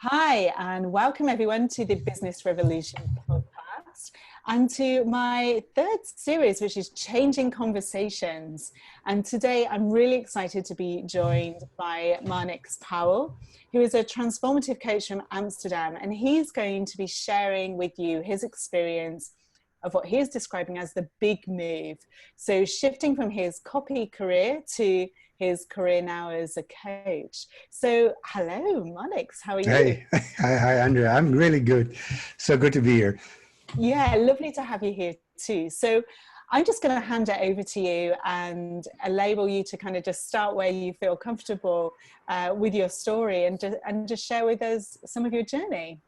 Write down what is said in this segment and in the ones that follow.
Hi, and welcome everyone to the Business Revolution podcast and to my third series, which is Changing Conversations. And today I'm really excited to be joined by Marnix Pauwels, who is a transformative coach from Amsterdam. And he's going to be sharing with you his experience of what he is describing as the big move. So shifting from his copy career to his career now as a coach. So hello, Marnix, how are you? Hey, hi, Andrea. I'm really good. So good to be here. Yeah, lovely to have you here too. So I'm just going to hand it over to you and enable you to kind of just start where you feel comfortable with your story and just share with us some of your journey.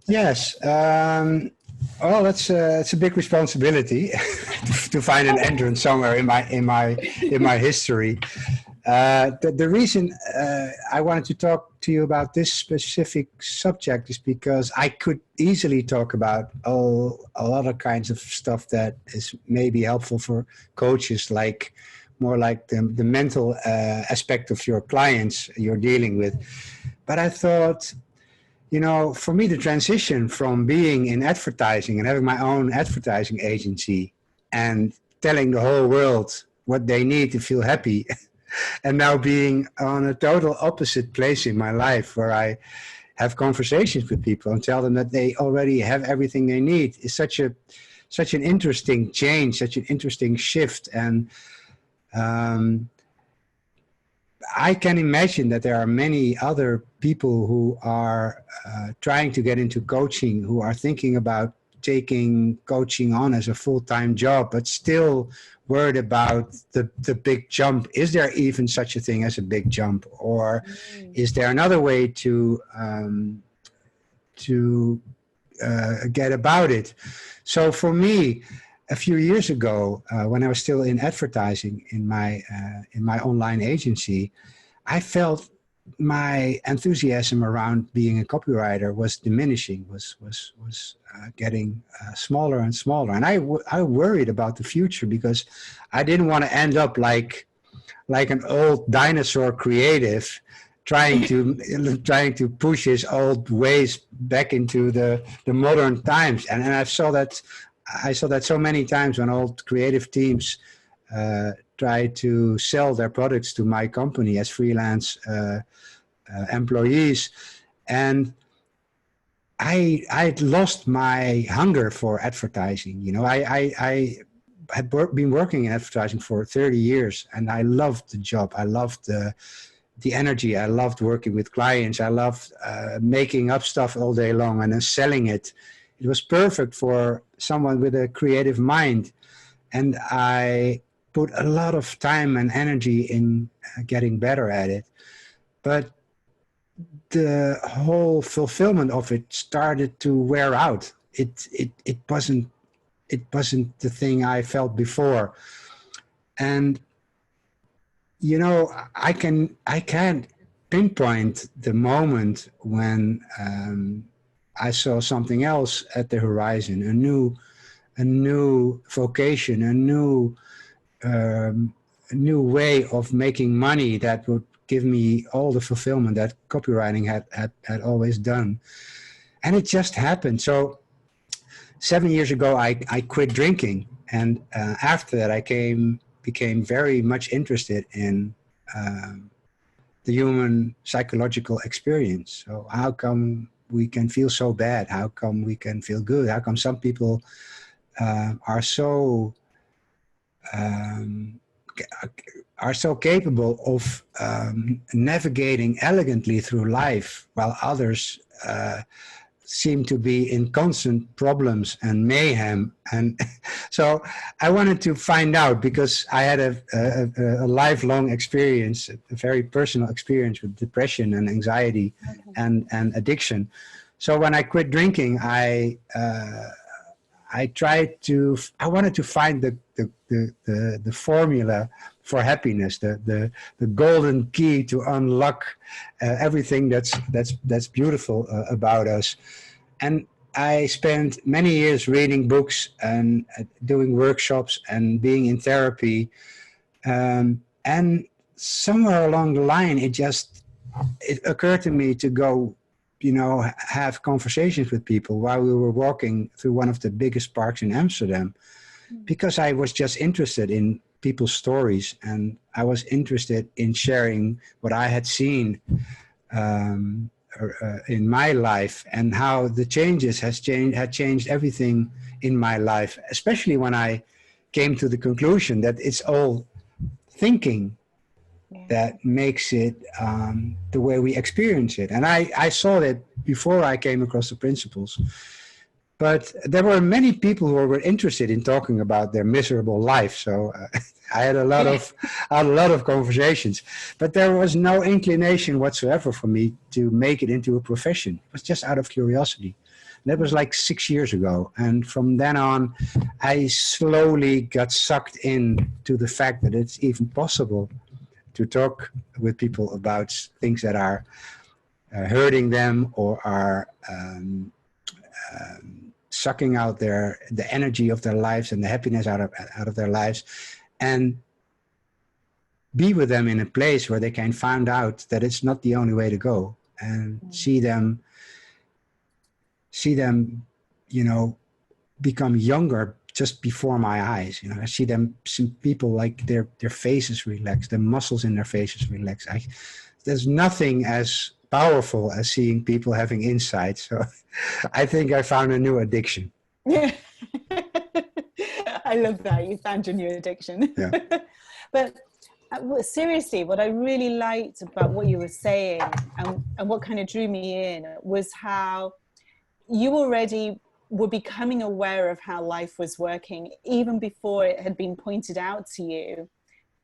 Yes. Well, it's a big responsibility to find an entrance somewhere in my history. The reason I wanted to talk to you about this specific subject is because I could easily talk about a lot of kinds of stuff that is maybe helpful for coaches, like more like the mental aspect of your clients you're dealing with. But I thought, for me, the transition from being in advertising and having my own advertising agency and telling the whole world what they need to feel happy and now being on a total opposite place in my life where I have conversations with people and tell them that they already have everything they need is such an interesting change, such an interesting shift. And I can imagine that there are many other people who are trying to get into coaching, who are thinking about taking coaching on as a full-time job, but still worried about the big jump. Is there even such a thing as a big jump? Or is there another way to get about it? So for me, a few years ago, when I was still in advertising in my online agency, I felt my enthusiasm around being a copywriter was diminishing, was getting smaller and smaller, and I worried about the future because I didn't want to end up like an old dinosaur creative trying to push his old ways back into the modern times, and I saw that so many times when old creative teams try to sell their products to my company as freelance employees, and I'd lost my hunger for advertising. I had been working in advertising for 30 years, and I loved the job. I loved the energy. I loved working with clients. I loved making up stuff all day long and then selling it. It was perfect for someone with a creative mind. And I put a lot of time and energy in getting better at it. But the whole fulfillment of it started to wear out. It wasn't the thing I felt before. And I can't pinpoint the moment when I saw something else at the horizon, a new vocation, a new way of making money that would give me all the fulfillment that copywriting had always done. And it just happened. So 7 years ago, I quit drinking. And after that, I became very much interested in the human psychological experience. So how come we can feel so bad? How come we can feel good? How come some people are so capable of navigating elegantly through life, while others seem to be in constant problems and mayhem? And so I wanted to find out, because I had a lifelong experience, a very personal experience with depression and anxiety and addiction. So when I quit drinking, I wanted to find the formula for happiness, the golden key to unlock everything that's beautiful about us. And I spent many years reading books and doing workshops and being in therapy. And somewhere along the line, it occurred to me to go have conversations with people while we were walking through one of the biggest parks in Amsterdam, because I was just interested in people's stories, and I was interested in sharing what I had seen in my life, and how the changes had changed everything in my life, especially when I came to the conclusion that it's all thinking that makes it the way we experience it. And I saw that before I came across the principles. But there were many people who were interested in talking about their miserable life. So I had a lot of conversations. But there was no inclination whatsoever for me to make it into a profession. It was just out of curiosity. That was like 6 years ago. And from then on, I slowly got sucked in to the fact that it's even possible to talk with people about things that are hurting them, or are sucking out the energy of their lives and the happiness out of their lives, and be with them in a place where they can find out that it's not the only way to go, and see them, become younger just before my eyes. I see people like their faces relax, the muscles in their faces relax. There's nothing as powerful as seeing people having insight. So I think I found a new addiction. Yeah. I love that. You found your new addiction. Yeah. But seriously, what I really liked about what you were saying, and what kind of drew me in, was how you already were becoming aware of how life was working, even before it had been pointed out to you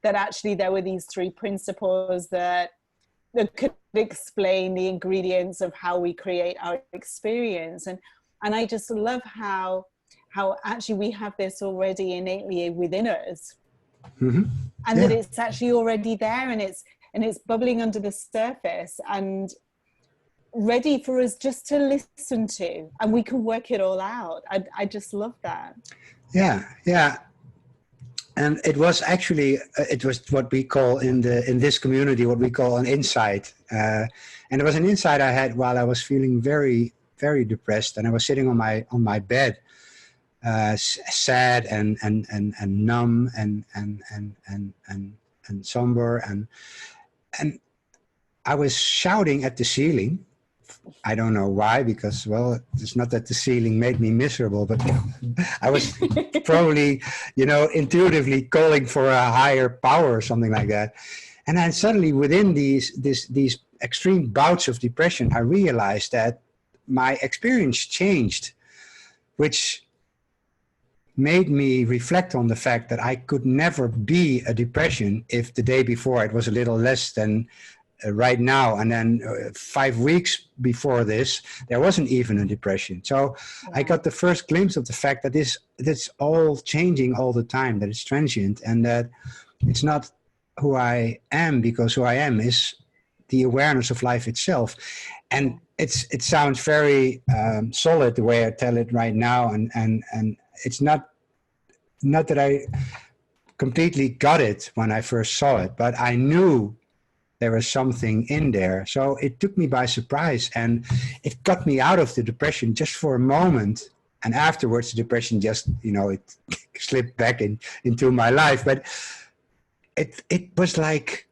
that actually there were these three principles that could explain the ingredients of how we create our experience. And I just love how actually we have this already innately within us. Mm-hmm. And that it's actually already there, and it's bubbling under the surface and ready for us just to listen to, and we can work it all out. I just love that. Yeah. And it was actually, it was what we call in this community, what we call an insight. And it was an insight I had while I was feeling very, very depressed. And I was sitting on my bed, sad and numb and somber. And I was shouting at the ceiling. I don't know why, because, well, it's not that the ceiling made me miserable, but I was probably, intuitively calling for a higher power or something like that. And then suddenly, within these extreme bouts of depression, I realized that my experience changed, which made me reflect on the fact that I could never be a depression if the day before it was a little less than right now, and then 5 weeks before this, there wasn't even a depression. So I got the first glimpse of the fact that that's all changing all the time, that it's transient, and that it's not who I am, because who I am is the awareness of life itself. And it sounds very solid the way I tell it right now, and it's not that I completely got it when I first saw it, but I knew there was something in there. So it took me by surprise, and it got me out of the depression just for a moment. And afterwards, the depression just, it slipped back into my life. But it was like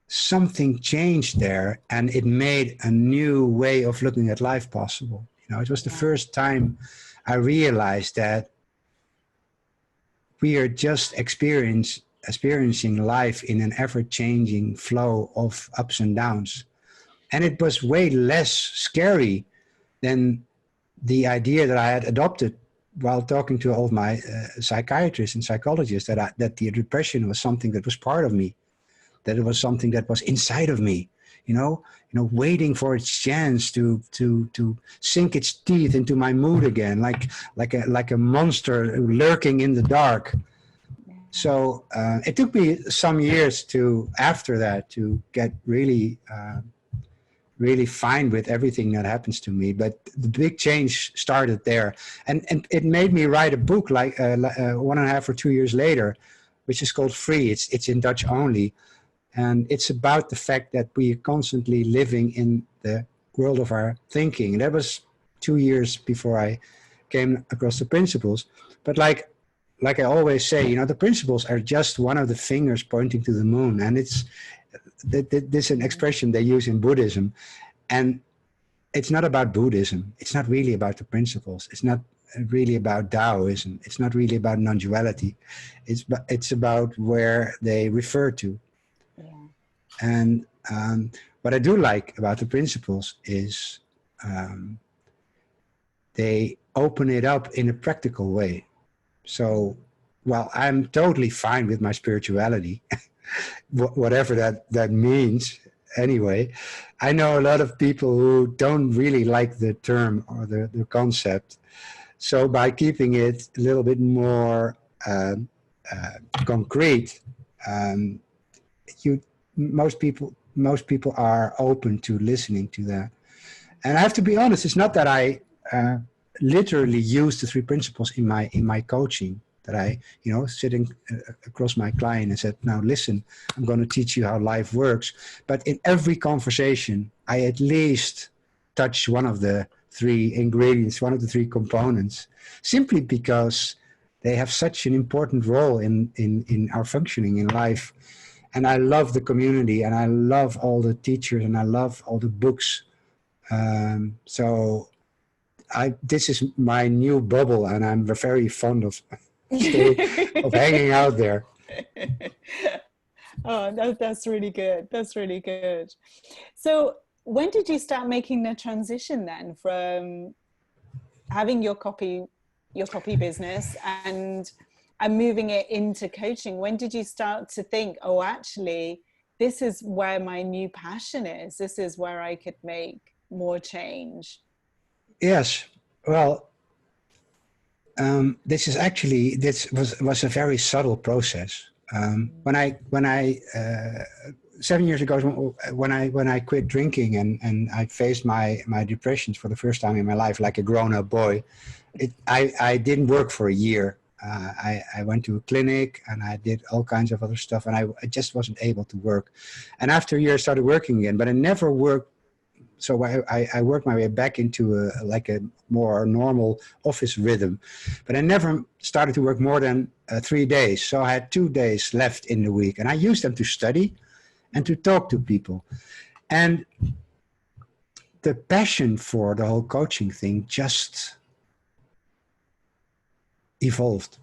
something changed there, and it made a new way of looking at life possible. It was the first time I realized that we are just experiencing life in an ever-changing flow of ups and downs. And it was way less scary than the idea that I had adopted while talking to all my psychiatrists and psychologists, that the depression was something that was part of me, that it was something that was inside of me, waiting for its chance to sink its teeth into my mood again, like a monster lurking in the dark. So it took me some years after that to get really fine with everything that happens to me. But the big change started there. And it made me write a book like 1.5 or 2 years later, which is called Free. It's in Dutch only. And it's about the fact that we are constantly living in the world of our thinking. And that was 2 years before I came across the principles. But like I always say, you know, the principles are just one of the fingers pointing to the moon. And it's this is an expression they use in Buddhism. And it's not about Buddhism. It's not really about the principles. It's not really about Taoism. It's not really about non-duality. It's about where they refer to. Yeah. And what I do like about the principles is they open it up in a practical way. So, well, I'm totally fine with my spirituality, whatever that means. Anyway, I know a lot of people who don't really like the term or the concept. So by keeping it a little bit more concrete, you most people are open to listening to that. And I have to be honest, it's not that I literally use the three principles in my coaching, that I, you know, sitting across my client and said, now listen, I'm going to teach you how life works. But in every conversation, I at least touch one of the three ingredients, one of the three components, simply because they have such an important role in our functioning in life. And I love the community, and I love all the teachers, and I love all the books. So this is my new bubble, and I'm very fond of hanging out there. Oh, that's really good. That's really good. So when did you start making the transition then from having your copy business and moving it into coaching? When did you start to think, oh, actually, this is where my new passion is. This is where I could make more change? Yes. Well, this was a very subtle process. When I 7 years ago, when I quit drinking and I faced my depressions for the first time in my life, like a grown-up boy, I didn't work for a year. I went to a clinic and I did all kinds of other stuff, and I just wasn't able to work. And after a year, I started working again, but I never worked. So I worked my way back into a more normal office rhythm, but I never started to work more than 3 days. So I had 2 days left in the week, and I used them to study and to talk to people. And the passion for the whole coaching thing just evolved.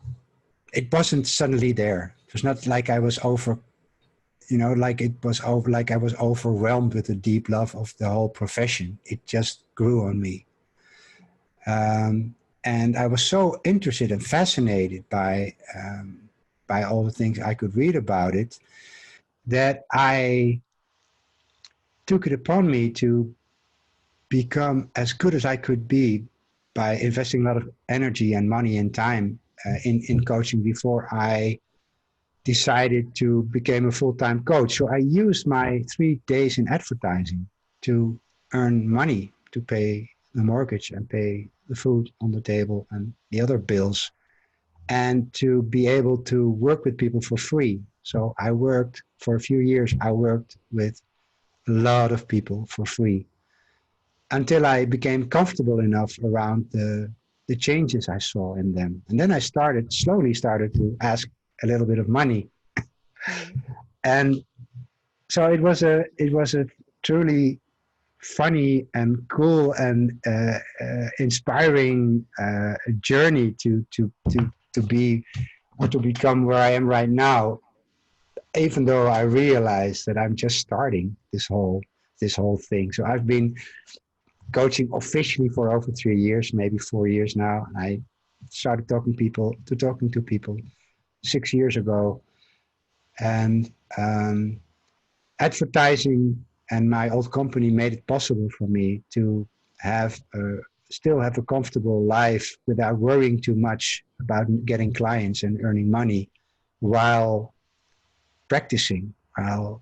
It wasn't suddenly there. It was not like I was like I was overwhelmed with the deep love of the whole profession. It just grew on me. And I was so interested and fascinated by all the things I could read about it, that I took it upon me to become as good as I could be by investing a lot of energy and money and time in coaching before I decided to become a full-time coach. So I used my 3 days in advertising to earn money to pay the mortgage and pay the food on the table and the other bills, and to be able to work with people for free. So I worked for a few years. I worked with a lot of people for free until I became comfortable enough around the changes I saw in them. And then I slowly started to ask a little bit of money. And so it was a truly funny and cool and inspiring journey to be or to become where I am right now, even though I realized that I'm just starting this whole thing. So I've been coaching officially for over 3 years, maybe 4 years now. I started talking to people 6 years ago, and advertising and my old company made it possible for me to still have a comfortable life without worrying too much about getting clients and earning money, while practicing, while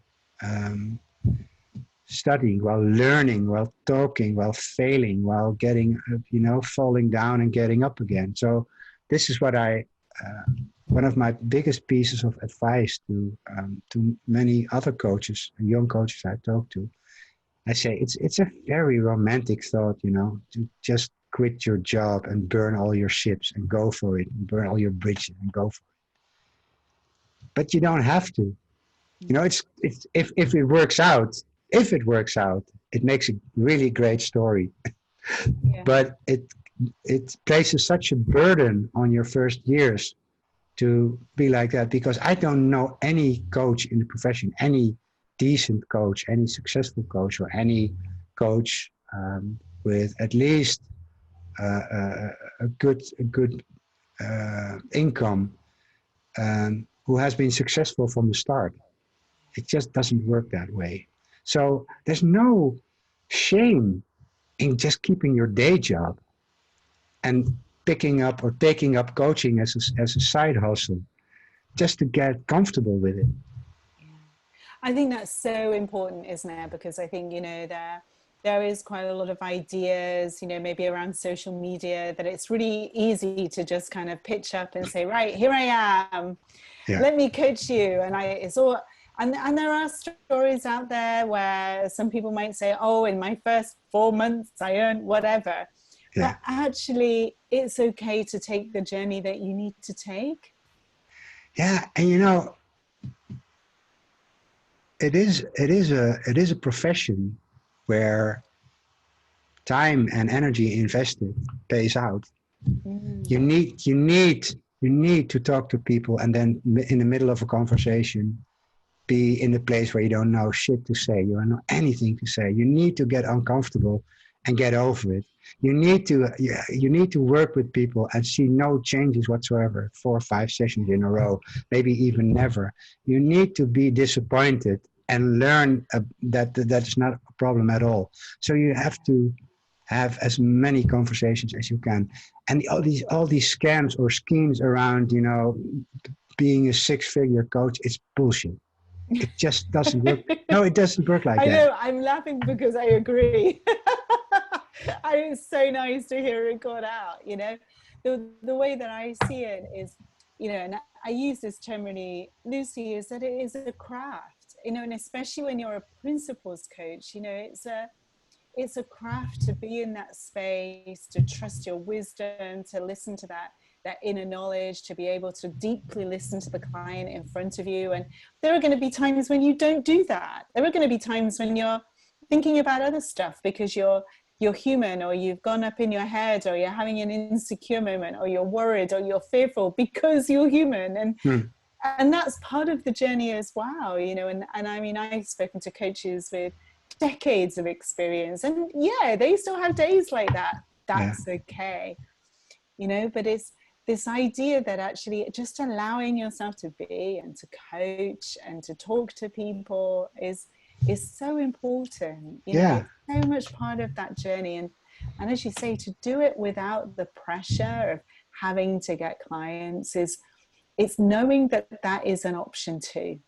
studying, while learning, while talking, while failing, while getting, falling down and getting up again. So this is what one of my biggest pieces of advice to many other coaches and young coaches I talk to I say it's a very romantic thought, you know, to just quit your job and burn all your ships and go for it, and burn all your bridges and go for it. But you don't have to. You know, it's if it works out, if it works out, it makes a really great story. Yeah. But it places such a burden on your first years to be like that, because I don't know any coach in the profession, any decent coach, any successful coach, or any coach with at least a good income, who has been successful from the start. It just doesn't work that way. So there's no shame in just keeping your day job and picking up or taking up coaching as a side hustle, just to get comfortable with it. I think that's so important, isn't it? Because I think, you know, there is quite a lot of ideas, you know, maybe around social media, that it's really easy to just kind of pitch up and say, right, here I am, let me coach you. And it's all, and there are stories out there where some people might say, oh, in my first 4 months, I earned whatever. But actually, it's okay to take the journey that you need to take. Yeah, and you know, it is a profession where time and energy invested pays out. You need to talk to people, and then in the middle of a conversation, be in a place where you don't know shit to say, you don't know anything to say. You need to get uncomfortable and get over it. You need to work with people and see no changes whatsoever, 4 or 5 sessions in a row, maybe even never. You need to be disappointed and learn that that's not a problem at all. So you have to have as many conversations as you can. And all these scams or schemes around, you know, being a 6-figure coach, it's bullshit. It just doesn't work. No, it doesn't work like that. I know, I'm laughing because I agree. It's so nice to hear it got out, you know. The way that I see it is, you know, and I use this term really loosely, is that it is a craft, you know, and especially when you're a principles coach, you know, it's a craft to be in that space, to trust your wisdom, to listen to that inner knowledge, to be able to deeply listen to the client in front of you. And there are going to be times when you don't do that. There are going to be times when you're thinking about other stuff because you're human, or you've gone up in your head, or you're having an insecure moment, or you're worried, or you're fearful because you're human. And that's part of the journey as well, you know. And I mean, I've spoken to coaches with decades of experience, and yeah, they still have days like that. That's okay, you know. But it's this idea that actually just allowing yourself to be and to coach and to talk to people is so important, you know. It's so much part of that journey. And as you say, to do it without the pressure of having to get clients, it's knowing that is an option too,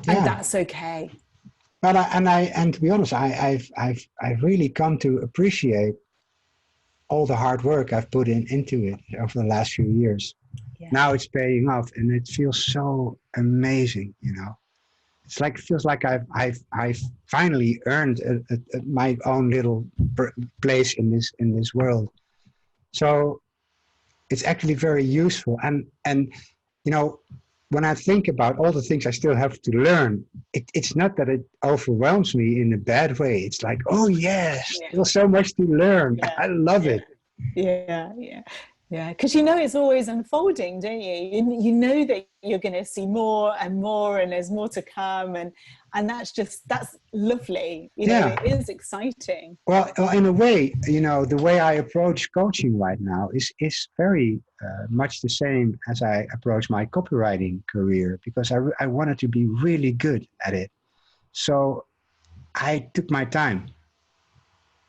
and that's okay. But and to be honest, I've really come to appreciate all the hard work I've put into it over the last few years. Now it's paying off, and it feels so amazing, you know. It feels like I've finally earned my own little place in this world. So it's actually very useful. And you know, when I think about all the things I still have to learn, it's not that it overwhelms me in a bad way. It's like, oh yes, still so much to learn. I love it. Yeah, because you know it's always unfolding, don't you? You know that you're going to see more and more, and there's more to come, and that's lovely. You know, it is exciting. Well, in a way, you know, the way I approach coaching right now is very much the same as I approach my copywriting career, because I wanted to be really good at it. So I took my time.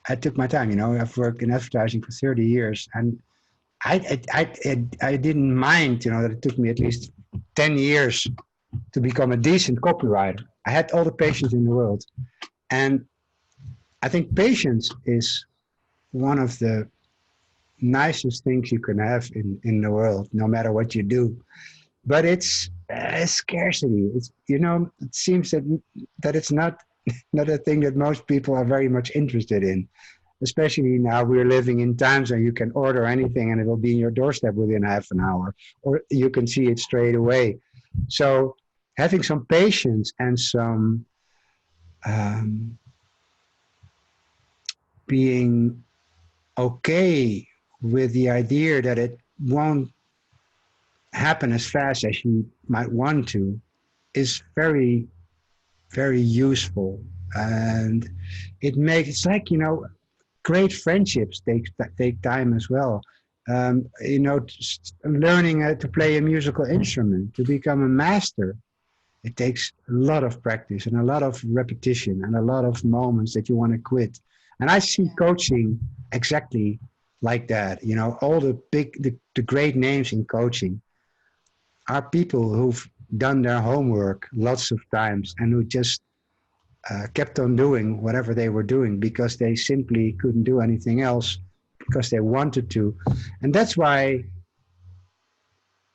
You know, I've worked in advertising for 30 years, and I didn't mind, you know, that it took me at least 10 years to become a decent copywriter. I had all the patience in the world. And I think patience is one of the nicest things you can have in the world, no matter what you do. But it's a scarcity. It's, you know, it seems that it's not not a thing that most people are very much interested in. Especially now we're living in times where you can order anything and it will be in your doorstep within half an hour, or you can see it straight away. So having some patience and some being okay with the idea that it won't happen as fast as you might want to is very, very useful. And it's like, great friendships take time as well. Learning to play a musical instrument, to become a master, it takes a lot of practice and a lot of repetition and a lot of moments that you want to quit. And I see coaching exactly like that. All the great names in coaching are people who've done their homework lots of times and who just kept on doing whatever they were doing because they simply couldn't do anything else, because they wanted to. And that's why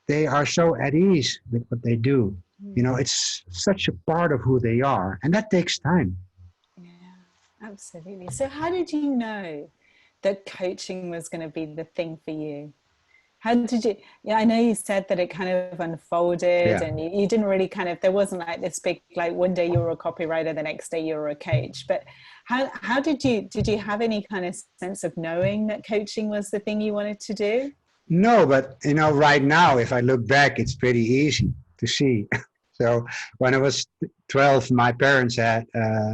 they are so at ease with what they do. It's such a part of who they are, and that takes time. Yeah, absolutely. So how did you know that coaching was going to be the thing for you? How did you, I know you said that it kind of unfolded, and you didn't really there wasn't like this big, like one day you were a copywriter, the next day you were a coach, but how did you have any kind of sense of knowing that coaching was the thing you wanted to do? No, but right now, if I look back, it's pretty easy to see. So when I was 12, my parents had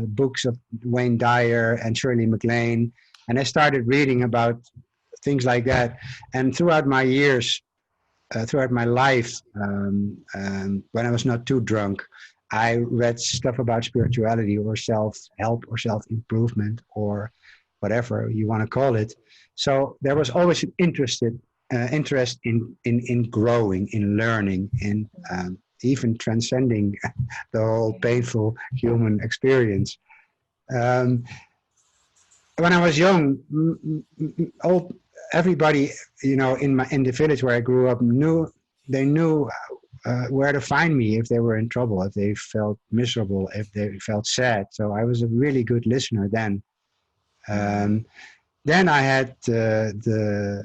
books of Wayne Dyer and Shirley MacLaine, and I started reading about things like that. And throughout my years, throughout my life, when I was not too drunk, I read stuff about spirituality or self-help or self-improvement or whatever you want to call it. So there was always an interest in growing, in learning, in even transcending the whole painful human experience. When I was young, everybody, in the village where I grew up knew where to find me if they were in trouble, if they felt miserable, if they felt sad. So I was a really good listener then. Then I had the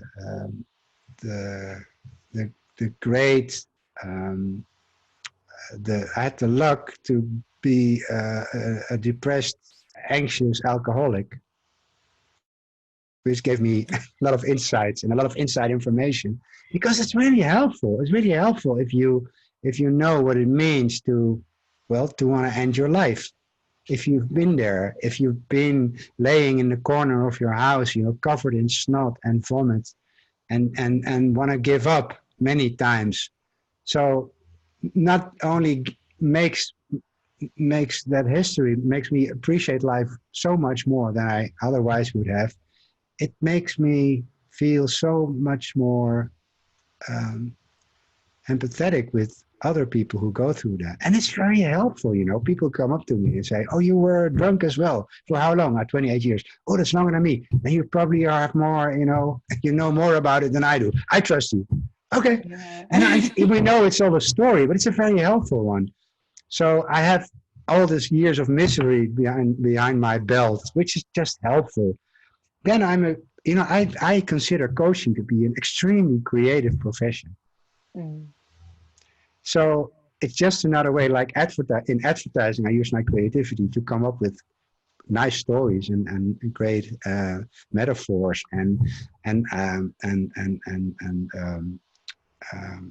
great, I had the luck to be a depressed, anxious alcoholic, which gave me a lot of insights and a lot of inside information, because it's really helpful. It's really helpful if you know what it means to want to end your life. If you've been there, if you've been laying in the corner of your house, covered in snot and vomit, and want to give up many times. So not only makes that history makes me appreciate life so much more than I otherwise would have. It makes me feel so much more empathetic with other people who go through that. And it's very helpful, People come up to me and say, oh, you were drunk as well. For how long? 28 years. Oh, that's longer than me. And you probably have more, you know more about it than I do. I trust you. Okay. Yeah. And we know it's all a story, but it's a very helpful one. So I have all these years of misery behind my belt, which is just helpful. Then I consider coaching to be an extremely creative profession. So it's just another way, like in advertising, I use my creativity to come up with nice stories and great metaphors, and I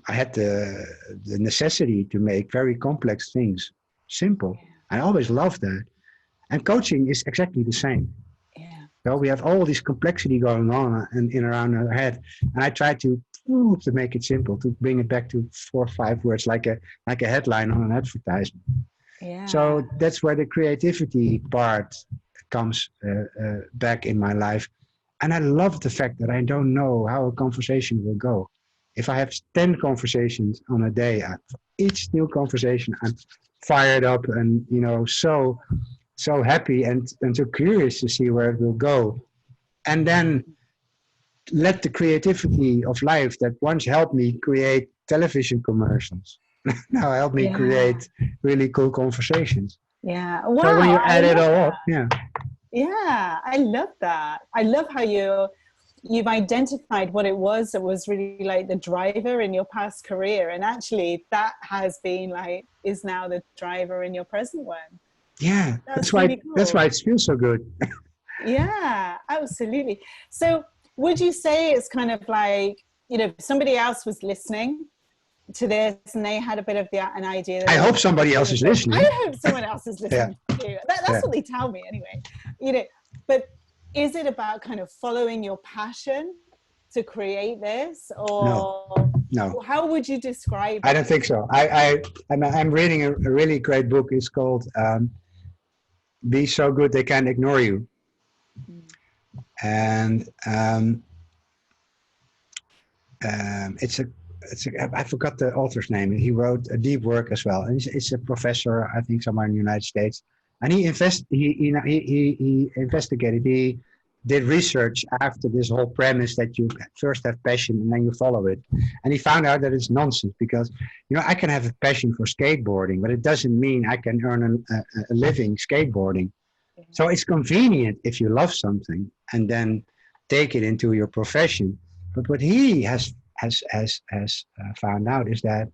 had the necessity to make very complex things simple. I always loved that, and coaching is exactly the same. So we have all this complexity going on in around our head, and I try to make it simple, to bring it back to 4 or 5 words, like a headline on an advertisement. Yeah. So that's where the creativity part comes back in my life, and I love the fact that I don't know how a conversation will go. If I have 10 conversations on a day, each new conversation, I'm fired up and so happy and so curious to see where it will go. And then let the creativity of life that once helped me create television commercials now help me create really cool conversations. Yeah. So when Wow. you I add it love all that. up, yeah. Yeah. I love that. I love how you've identified what it was that was really like the driver in your past career. And actually that has been like, is now the driver in your present one. Yeah, That's really that's why cool. it feels so good. Yeah, absolutely. So would you say it's kind of like, if somebody else was listening to this and they had a bit of an idea that I they hope wanted to somebody else become a is coach? listening. I hope someone else is Yeah, listening too. That's yeah. what they tell me anyway. You know, but is it about kind of following your passion to create this, No, or no, how would you describe I don't it? think so. I'm reading a really great book. It's called "Be So Good They Can't Ignore You," Mm. and I forgot the author's name. He wrote a deep work as well, and it's a professor, I think, somewhere in the United States. And he investigated. He did research after this whole premise that you first have passion and then you follow it, and he found out that it's nonsense because I can have a passion for skateboarding, but it doesn't mean I can earn a living skateboarding. Yeah. So it's convenient if you love something and then take it into your profession. But what he has found out is that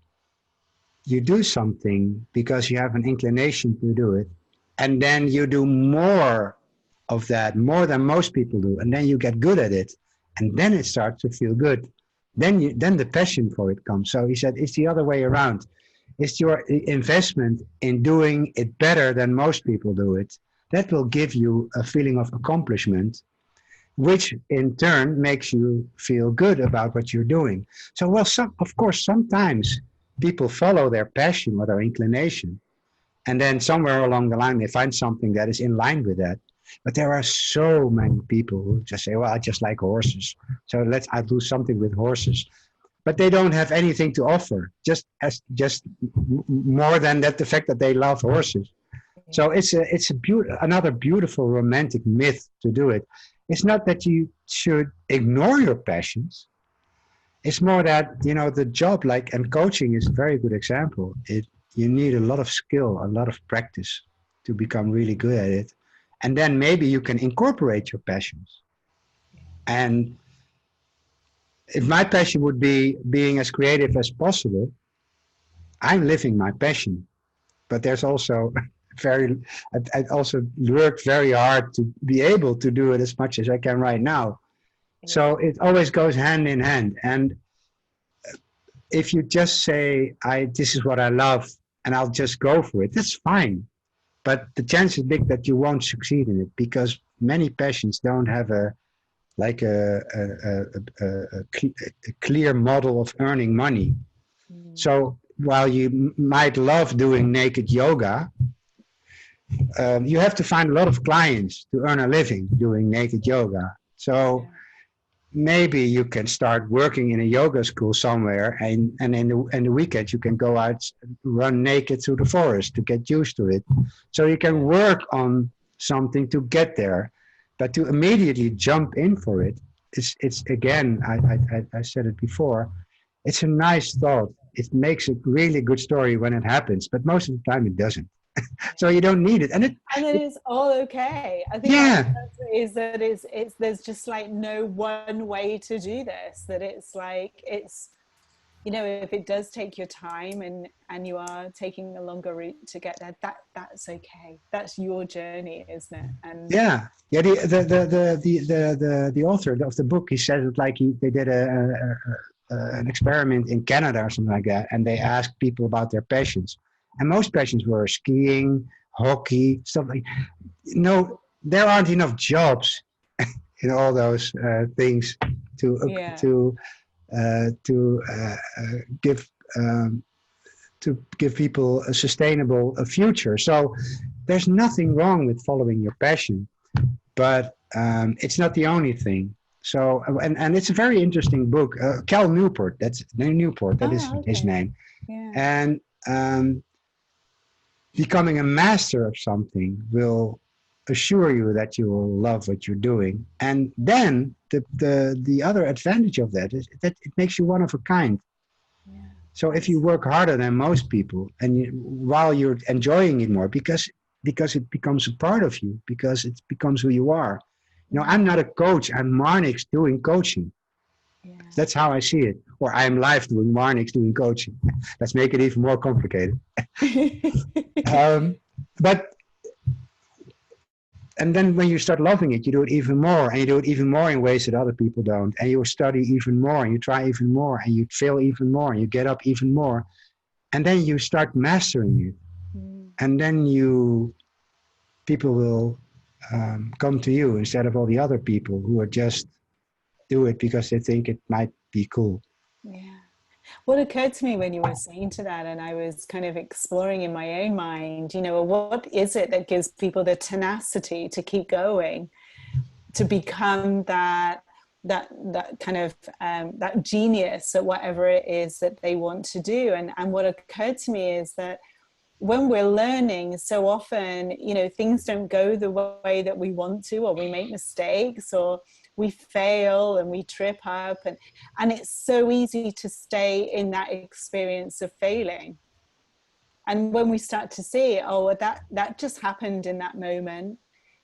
you do something because you have an inclination to do it, and then you do more of that, more than most people do, and then you get good at it, and then it starts to feel good. Then the passion for it comes. So he said it's the other way around. It's your investment in doing it better than most people do it that will give you a feeling of accomplishment, which in turn makes you feel good about what you're doing. So, well, of course, sometimes people follow their passion or their inclination, and then somewhere along the line they find something that is in line with that. But there are so many people who just say, "Well, I just like horses, so I'll do something with horses." But they don't have anything to offer, just more than that the fact that they love horses. So Yeah. another beautiful romantic myth to do it. It's not that you should ignore your passions. It's more that the job, like, and coaching is a very good example. You need a lot of skill, a lot of practice to become really good at it, and then maybe you can incorporate your passions. And if my passion would be being as creative as possible, I'm living my passion. But there's also I also worked very hard to be able to do it as much as I can right now. So Yeah. it always goes hand in hand. And if you just say, this is what I love and I'll just go for it, that's fine. But the chance is big that you won't succeed in it because many passions don't have like a clear model of earning money. Mm. So while you might love doing naked yoga, you have to find a lot of clients to earn a living doing naked yoga. So Yeah. maybe you can start working in a yoga school somewhere, and in the weekend you can go out, run naked through the forest to get used to it. So you can Yeah. work on something to get there, but to immediately jump in for it, it's again, I said it before, it's a nice thought. It makes a really good story when it happens, but most of the time it doesn't. So you don't need it, and And it is all okay. I think yeah. that's it, is that it's there's just like no one way to do this. That it's like if it does take your time and you are taking a longer route to get there, that's okay. That's your journey, isn't it? And Yeah, yeah. The author of the book, he said it like they did an experiment in Canada or something like that, and they asked people about their passions, and most passions were skiing, hockey, stuff like. No, there aren't enough jobs in all those things to yeah, give people a sustainable future. So there's nothing wrong with following your passion, but it's not the only thing. So and it's a very interesting book. Cal Newport, that is oh, his okay, name, yeah, and becoming a master of something will assure you that you will love what you're doing. And then the other advantage of that is that it makes you one of a kind. yeah, So if you absolutely. work harder than most people, and while you're enjoying it more, because because it becomes a part of you, because it becomes who you are. You know, I'm not a coach. I'm Marnix doing coaching. Yeah. That's how I see it. Or I'm live doing Marnix doing coaching. Let's make it even more complicated. But and then when you start loving it, you do it even more, and you do it even more in ways that other people don't. And you study even more, and you try even more, and you fail even more, and you get up even more. And then you start mastering it. And then people will come to you instead of all the other people who are just do it because they think it might be cool. Yeah. What occurred to me when you were saying to that, and I was kind of exploring in my own mind, you know, what is it that gives people the tenacity to keep going, to become that kind of that genius at whatever it is that they want to do? And what occurred to me is that when we're learning, so often, you know, things don't go the way that we want to, or we make mistakes, or we fail and we trip up, and it's so easy to stay in that experience of failing. And when we start to see, oh, that just happened in that moment,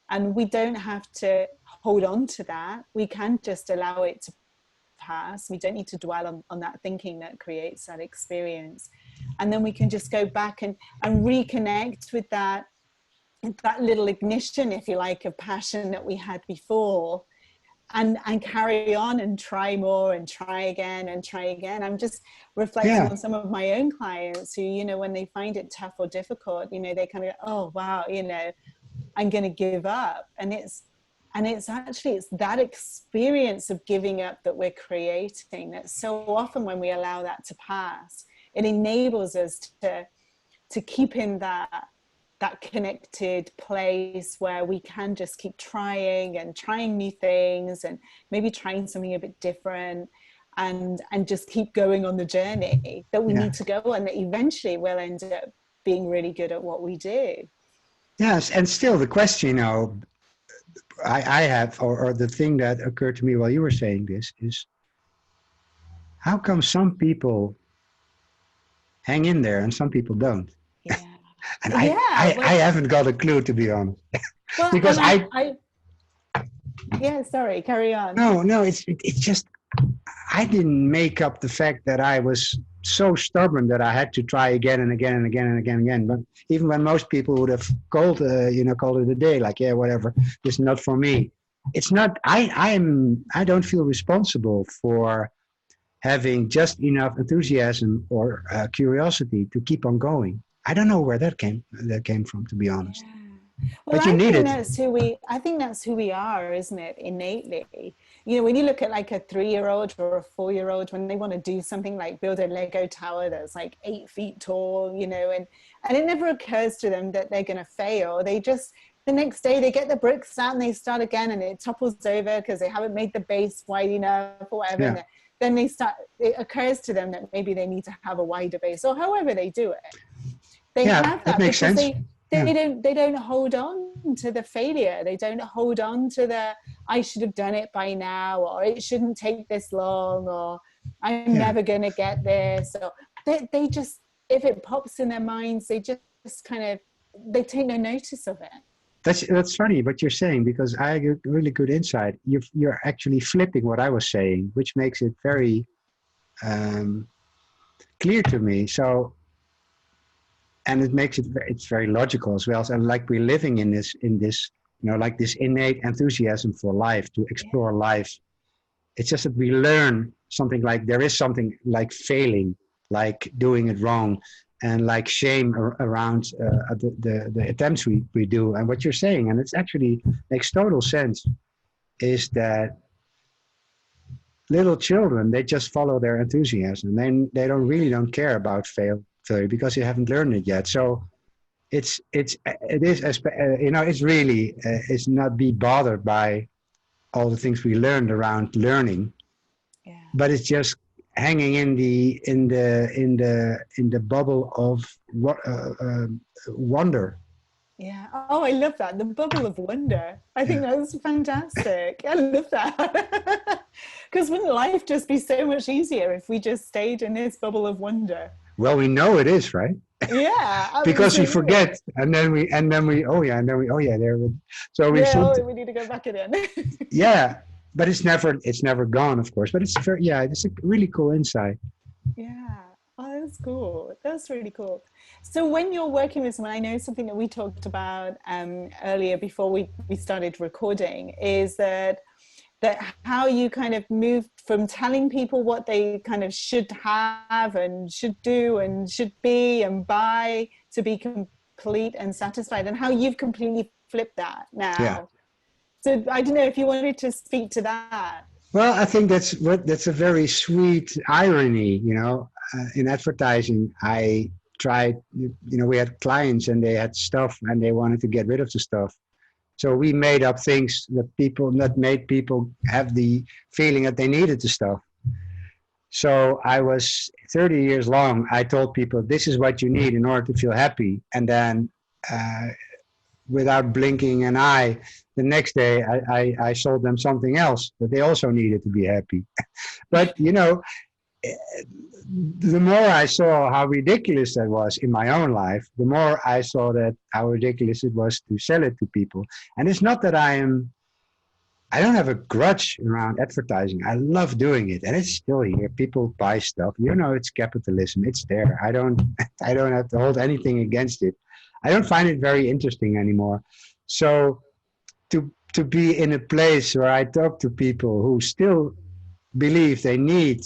and we don't have to hold on to that, we can just allow it to pass. We don't need to dwell on that thinking that creates that experience. And then we can just go back and reconnect with that little ignition, if you like, of passion that we had before, and carry on and try more and try again and try again. I'm just reflecting on some of my own clients who, you know, when they find it tough or difficult, you know, they kind of go, oh, wow, you know, I'm going to give up. And it's that experience of giving up that we're creating, that so often when we allow that to pass, it enables us to keep in that connected place where we can just keep trying new things, and maybe trying something a bit different, and just keep going on the journey that we need to go on, that eventually we'll end up being really good at what we do. Yes, and still the question, you know, I have, or the thing that occurred to me while you were saying this is, how come some people hang in there and some people don't? Yeah. And I haven't got a clue, to be honest. Well, because yeah, sorry, carry on. No, it's just, I didn't make up the fact that I was so stubborn that I had to try again and again and again and again and again. But even when most people would have called it a day, like, yeah, whatever, it's not for me. It's not, I don't feel responsible for having just enough enthusiasm or curiosity to keep on going. I don't know where that came from, to be honest. Yeah. Well, but you need it. I think that's who we are, isn't it, innately? You know, when you look at like a 3-year-old or a 4-year-old, when they want to do something like build a Lego tower that's like 8 feet tall, you know, and it never occurs to them that they're going to fail. They just, the next day they get the bricks out and they start again, and it topples over because they haven't made the base wide enough or whatever. Yeah. And then it occurs to them that maybe they need to have a wider base, or however they do it. They have that makes sense. They don't hold on to the failure. They don't hold on to the, I should have done it by now, or it shouldn't take this long, or I'm never going to get this. Or they just, if it pops in their minds, they just kind of, they take no notice of it. That's funny what you're saying, because I get really good insight. You're actually flipping what I was saying, which makes it very clear to me. So, and it makes it's very logical as well. And like we're living in this, you know, like this innate enthusiasm for life, to explore life. It's just that we learn something, like there is something like failing, like doing it wrong, and like shame around the attempts we do. And what you're saying, and it actually makes total sense, is that little children, they just follow their enthusiasm. They don't care about failure because you haven't learned it yet. So it is you know, it's really it's not be bothered by all the things we learned around learning, but it's just hanging in the bubble of wonder. Yeah. Oh, I love that. The bubble of wonder. I think that's fantastic. I love that. Because wouldn't life just be so much easier if we just stayed in this bubble of wonder? Well, we know it is, right? Yeah, because we absolutely. forget, and then we oh yeah there. So we Yeah, should, oh, we need to go back again. yeah. But it's never gone, of course. But it's a really cool insight. Yeah. Oh, that's cool. That's really cool. So when you're working with someone, I know something that we talked about earlier before we started recording is that how you kind of move from telling people what they kind of should have and should do and should be and buy to be complete and satisfied, and how you've completely flipped that Yeah. now. So I don't know if you wanted to speak to that. Well, I think that's a very sweet irony, in advertising. I tried, we had clients and they had stuff and they wanted to get rid of the stuff. So we made up things that made people have the feeling that they needed the stuff. So I was 30 years long. I told people, this is what you need in order to feel happy. And then uh, without blinking an eye, the next day I sold them something else that they also needed to be happy. But, the more I saw how ridiculous that was in my own life, the more I saw that how ridiculous it was to sell it to people. And it's not that I don't have a grudge around advertising. I love doing it, and it's still here. People buy stuff. It's capitalism. It's there. I don't I don't have to hold anything against it. I don't find it very interesting anymore. So to be in a place where I talk to people who still believe they need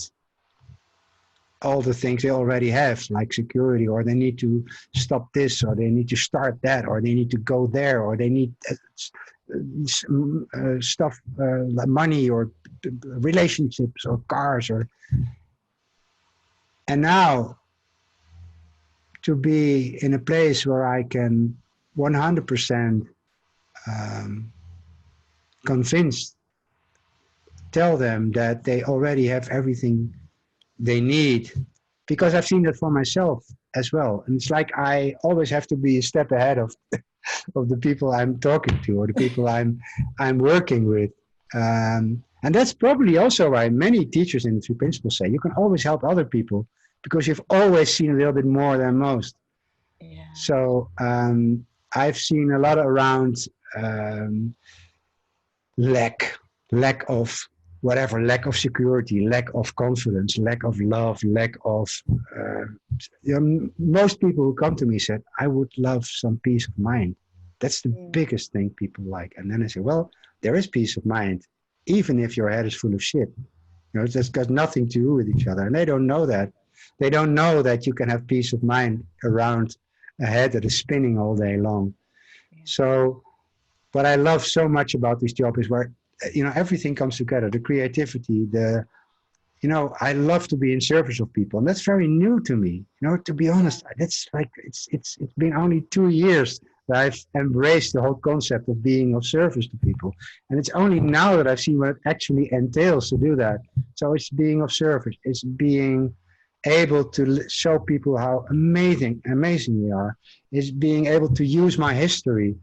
all the things they already have, like security, or they need to stop this, or they need to start that, or they need to go there, or they need stuff, like money, or relationships, or cars, and now to be in a place where I can 100% convinced tell them that they already have everything they need, because I've seen that for myself as well. And it's like I always have to be a step ahead of the people I'm talking to, or the people I'm working with. And that's probably also why many teachers in the three principles say you can always help other people because you've always seen a little bit more than most. Yeah. So I've seen a lot around um, lack of whatever, lack of security, lack of confidence, lack of love, lack of most people who come to me said, I would love some peace of mind. That's the biggest thing people like. And then I say, well, there is peace of mind, even if your head is full of shit. That's got nothing to do with each other. And they don't know that. They don't know that you can have peace of mind around a head that is spinning all day long. Yeah. So what I love so much about this job is where, everything comes together, the creativity, I love to be in service of people. And that's very new to me. To be honest, that's like, it's been only 2 years that I've embraced the whole concept of being of service to people. And it's only now that I've seen what it actually entails to do that. So it's being of service. It's being able to show people how amazing we are. It's being able to use my history.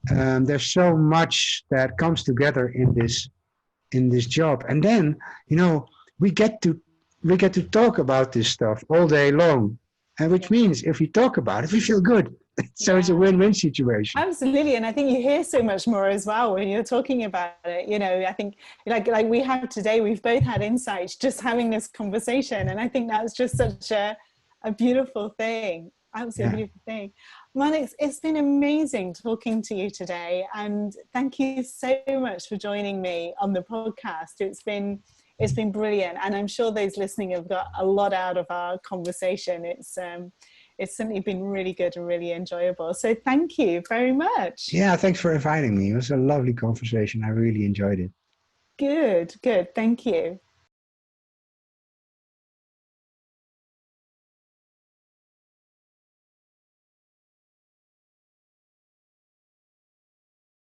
There's so much that comes together in this job. And then, we get to talk about this stuff all day long. And which means if we talk about it, we feel good. So it's a win-win situation. Absolutely. And I think you hear so much more as well when you're talking about it. I think like we have today, we've both had insights just having this conversation. And I think that's just such a beautiful thing. Absolutely beautiful thing. Marnix, it's been amazing talking to you today. And thank you so much for joining me on the podcast. It's been brilliant. And I'm sure those listening have got a lot out of our conversation. It's certainly been really good and really enjoyable. So thank you very much. Yeah, thanks for inviting me. It was a lovely conversation. I really enjoyed it. Good. Thank you.